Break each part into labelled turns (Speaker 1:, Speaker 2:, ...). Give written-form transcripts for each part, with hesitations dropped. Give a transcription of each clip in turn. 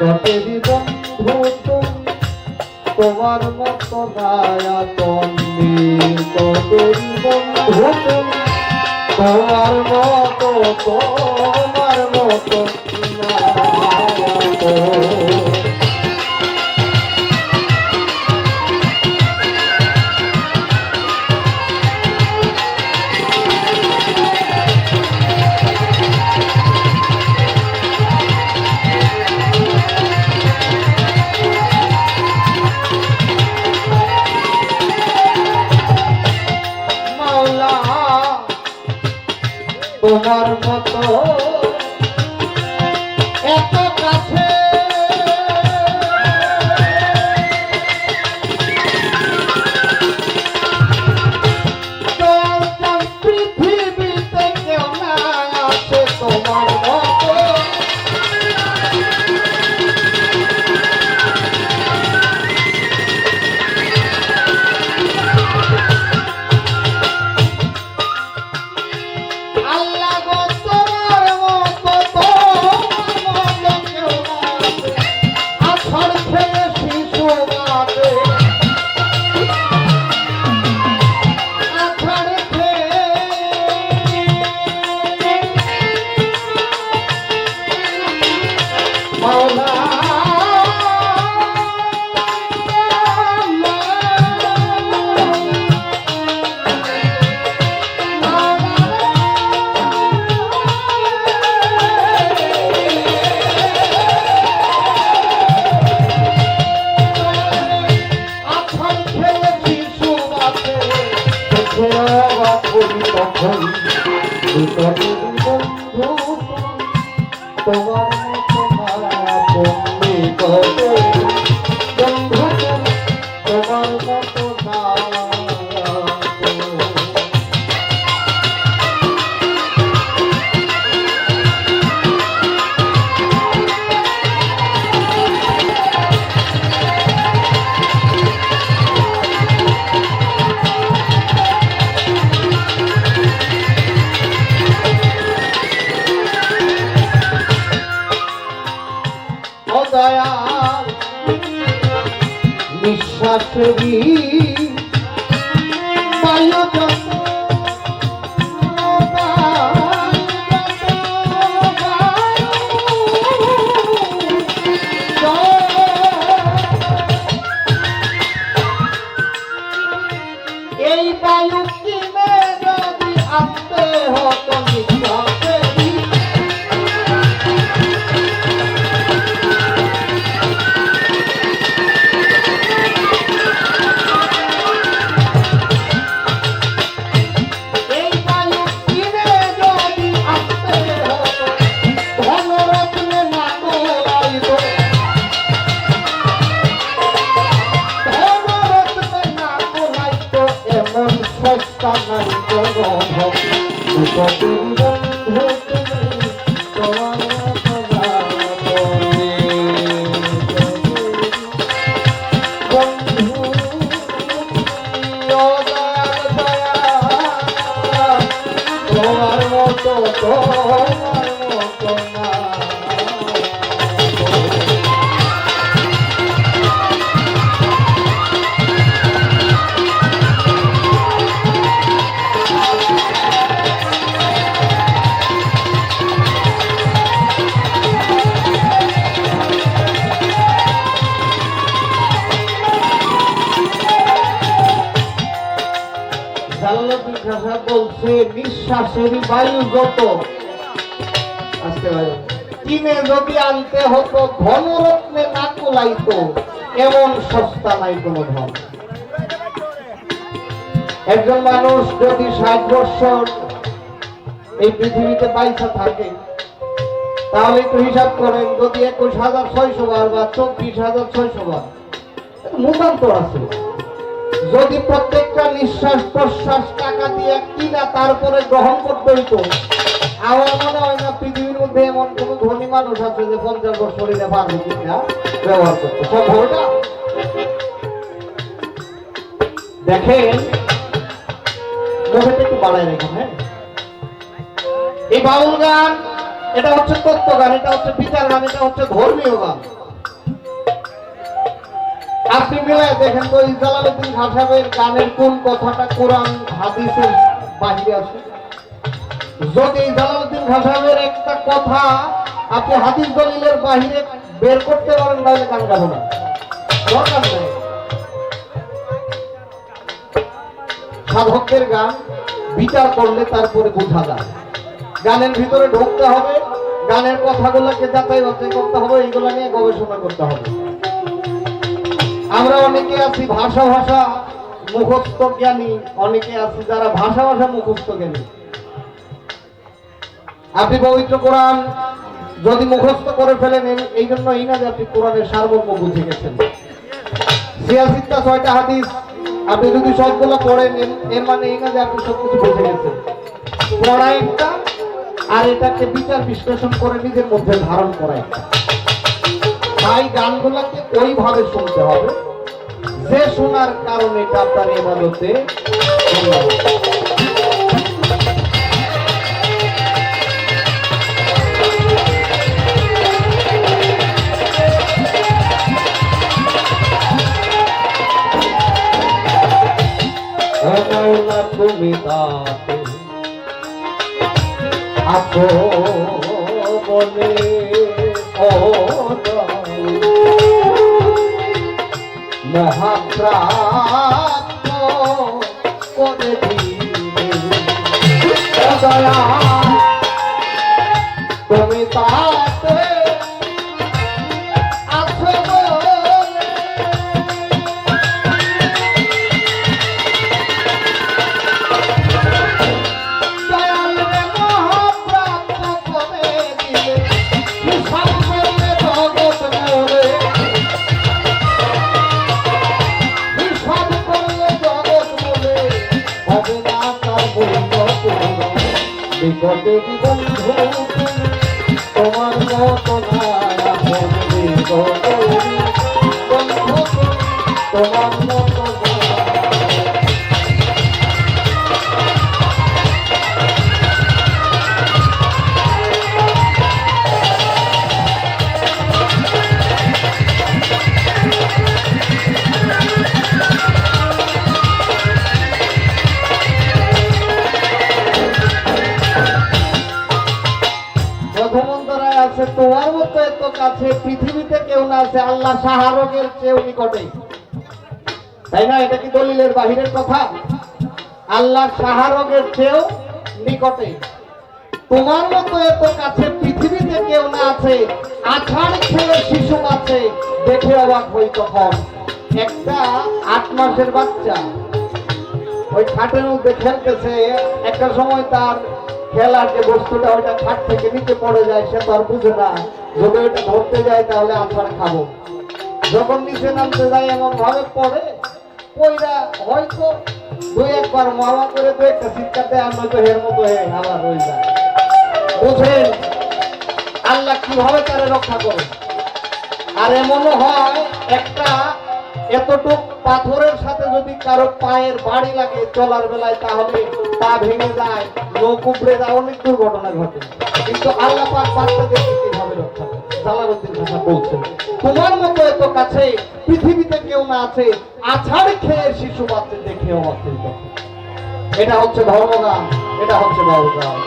Speaker 1: নিকটেরই বন্ধু তুমি, তোমার মতো নায়াতন নিকটেরই বন্ধু তুমি, তোমার মতো নায়াতন। তোমার মতো এত কাছে পৃথিবীতে কেউ না আছে তোমার মতো। তোমার মতো নায়াতন নিকটেরই বন্ধু তুমি, তোমার মতো নায়াতন। দয়াল নিঃশ্বাসেরই বায়ু যত এই বায়ু কিনে যদি আনতে হতো নিঃশ্বাসেরই, তোমার মতো না। বলছে নিঃশ্বাসেরই বায়ু যত কিনে যদি আনতে হতো ধনরত্নে না কুলাইতো, এমন সস্তা নাই কোন ধন। একজন মানুষ যদি 60 বছর এই পৃথিবীতে পয়সা থাকে, তাহলে একটু হিসাব করেন, যদি 21,600 বার বা 24,600 বার মুখান্তর আছে। যদি প্রত্যেকটা নিঃশ্বাস প্রশ্বাস টাকা দিয়ে কিনা তারপরে গ্রহণ করতে হইতো, আমার মনে হয় না পৃথিবীর মধ্যে এমন কোন ধনী মানুষ আছে যে 50 বছর এটা পারবে কিনা ব্যবহার করতে। সম্ভব না। দেখেন, মুখেটা একটু বাড়ায় রেখেন। হ্যাঁ, এই বাউল গান এটা হচ্ছে তত্ত্ব গান, এটা হচ্ছে বিচার গান, এটা হচ্ছে ধর্মীয় গান। আপনি মিলায় দেখেন তো এই জালালউদ্দিন খান সাহেবের গানের কোন কথাটা কোরআন হাদিসের বাহিরে আছে। যদি এই জালালউদ্দিন খান সাহেবের একটা কথা আপনি হাদিস দলিলের বাহিরে বের করতে পারেন তাহলে গান গাবো না, দরকার নেই। সাধকদের গান বিচার করলে তারপরে বোঝা যায়। গানের ভিতরে ঢুকতে হবে, গানের কথাগুলোকে যাচাই বাছাই করতে হবে, এইগুলো নিয়ে গবেষণা করতে হবে। আমরা অনেকে আছি ভাষা ভাষা মুখস্থ জ্ঞানী, অনেকে আছি যারা ভাষা ভাষা মুখস্থ জ্ঞানী। আপনি পবিত্র কোরআন যদি মুখস্থ করে ফেলেন এই জন্য এই না যে আপনি কোরআনের সারমর্ম বুঝে গেছেন। ৮৬টা ৬টা হাদিস আপনি যদি সবগুলো পড়েন এর মানে এই না যে আপনি সবকিছু বুঝে গেছেন। পড়া একটা, আর এটাকে বিচার বিশ্লেষণ করে নিজের মধ্যে ধারণ করা একটা। তাই গানগুলোকে ওইভাবে শুনতে হবে যে শোনার কারণে এটা আপনার ইবাদতে তুমি তাতে আছো বলে মহাপ্রাপ্ত করে দয়া তুমি তাতে আছো বলে দয়াল রে মহাপ্রাপ্ত করে দিলে হিসাব করলে জগৎ মোরে বিপদে বন্ধু তোমার মতো বন্ধু তোমার মতো তোমার মতো এত কাছে পৃথিবীতে কেউ না আছে, আল্লাহ শাহরগের চেয়েও নিকটে, তাই না? এটা কি দলিলের বাহিরের কথা? আল্লাহ শাহরগের চেয়েও নিকটে, তোমার মতো এত কাছে পৃথিবীতে কেউ না আছে, আষাঢ় ছেলে শিশু আছে দেখে অবাক হই তখন। একটা ৮ মাসের বাচ্চা ওই খাটের মধ্যে খেলতেছে, একটা সময় তার খেলার যে বস্তুটা ওইটা খাট থেকে নিচে পড়ে যায়, সে তো আর বুঝে না, যদি ওইটা ধরতে যায় তাহলে আছাড় খাবো। যখন নিচে নামতে যায় এমন ভাবে পড়ে, ওইটা হয়তো ২-১ বার মামা করে ২-১টা চিৎকার দেয়, আর নয়তো হের মতো হয়ে আবার হয়ে যায়। বুঝেন আল্লাহ কিভাবে তারে রক্ষা করে। আর এমনও হয় একটা এতটুক পাথরের সাথে যদি কারো পায়ের বাড়ি লাগে চলার বেলায়, তাহলে পা ভেঙে যায়, লোক উপড়ে যায়, অনেক দুর্ঘটনা ঘটে। কিন্তু আল্লাহ পাক বাচ্চাদেরকে কিভাবে রক্ষা করে? জালালউদ্দিন ভাষা বলছেন তোমার মতো এত কাছে পৃথিবীতে কেউ না আছে, আছাড় খেয়ে শিশু বাচ্চা দেখে অবাক। এটা হচ্ছে ধর্মগান, এটা হচ্ছে বাউলগান।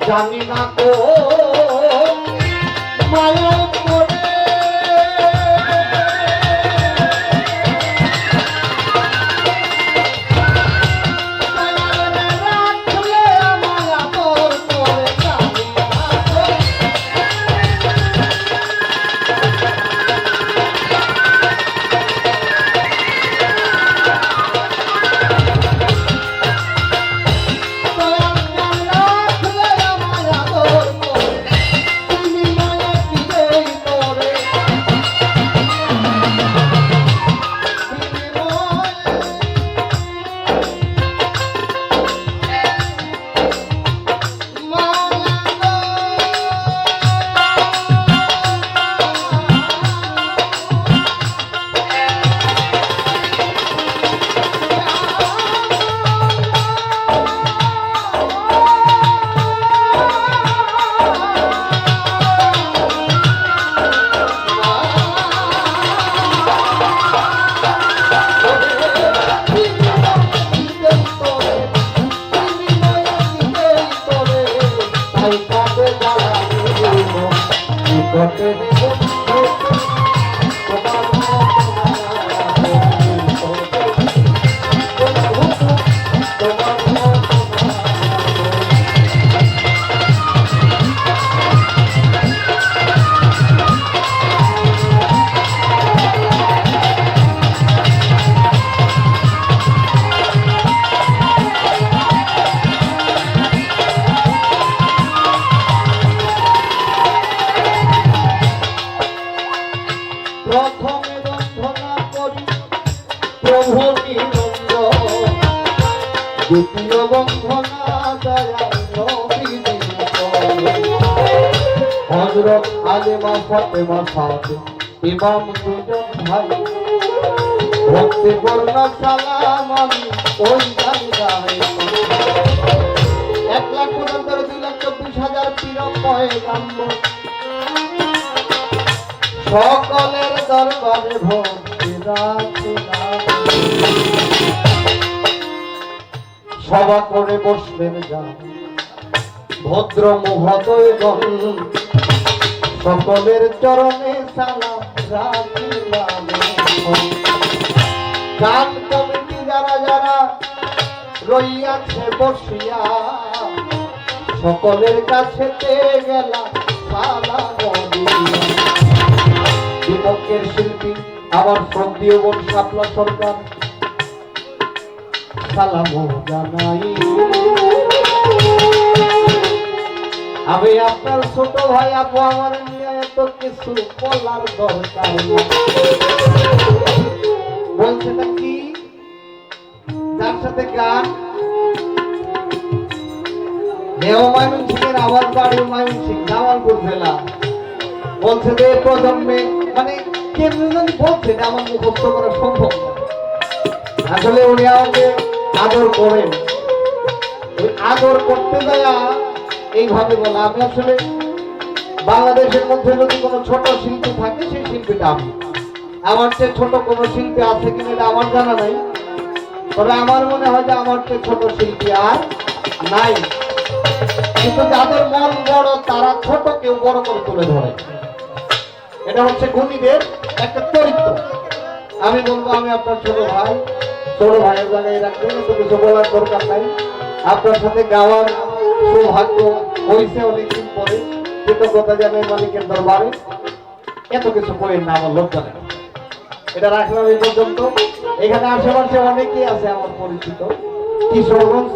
Speaker 1: জানি না তো মায়া করে রাখলে মায়া তোর করে, জানি না ঘটে প্রথমে বন্ধনা করি প্রভু নিরঞ্জন, দ্বিতীয় বন্ধনা দয়াল নবীর হযরত আলেমা ফাতেমা সাথে ইমাম দুজন ভাই, ভক্তি পূর্ণ সালাম আমি ওই জায়গায় 1,75,2,24,000 পীরময় গাম্য সকলের দরবারে ভক্তি রাখলাম। সভা করে বসলেন যা ভদ্র মহোদয়গণ, সকলের চরণে সালাম রাখিলাম। গান কমিটি যারা যারা রইয়াছে বসিয়া, সকলের কাছে গেলাম সালাম দিয়া। বিপক্ষের শিল্পী আমার শ্রদ্ধেয় বোন শাপলা সরকার সালাম জানাই। আমি আপনার ছোট ভাই, আপু আমার নিয়ে এত কিছু বলার দরকার বলছে না কি, যার সাথে গান দেহ ময়মনসিংহের আমার বাড়ি ময়মনসিংহ জামালপুর জেলা, বলছে যে প্রজন্মে মানে কেমন বলছে আমার মুখস্থ করা সম্ভব না। আসলে উনি আমাকে আদর করেন, ওই আদর করতে যাওয়া এইভাবে বলা। আমি আসলে বাংলাদেশের মধ্যে যদি কোনো ছোট শিল্পী থাকে সেই শিল্পীটা আমি, আমার চেয়ে ছোট কোনো শিল্পী আছে কিনা এটা আমার জানা নাই, তবে আমার মনে হয় যে আমার চেয়ে ছোট শিল্পী আর নাই। কিন্তু যাদের মন বড় তারা ছোট কেউ বড় করে তুলে ধরে, এটা হচ্ছে গুণীদের একটা চরিত্র। আমি বলবো আমি আপনার ছোট ভাই, ছোট ভাইয়ের জায়গায় রাখবেন, তো কিছু বলার দরকার নাই। আপনার সাথে গাওয়ার সৌভাগ্য হয়েছে অনেকদিন পরে, কৃতজ্ঞতা জানাই মালিকের দরবারে। এত কিছু করেন না, আমার লজ্জা নেই। এটা রাখলাম এই পর্যন্ত। এখানে আশেপাশে অনেকেই আছে আমার পরিচিত, কিশোরগঞ্জ।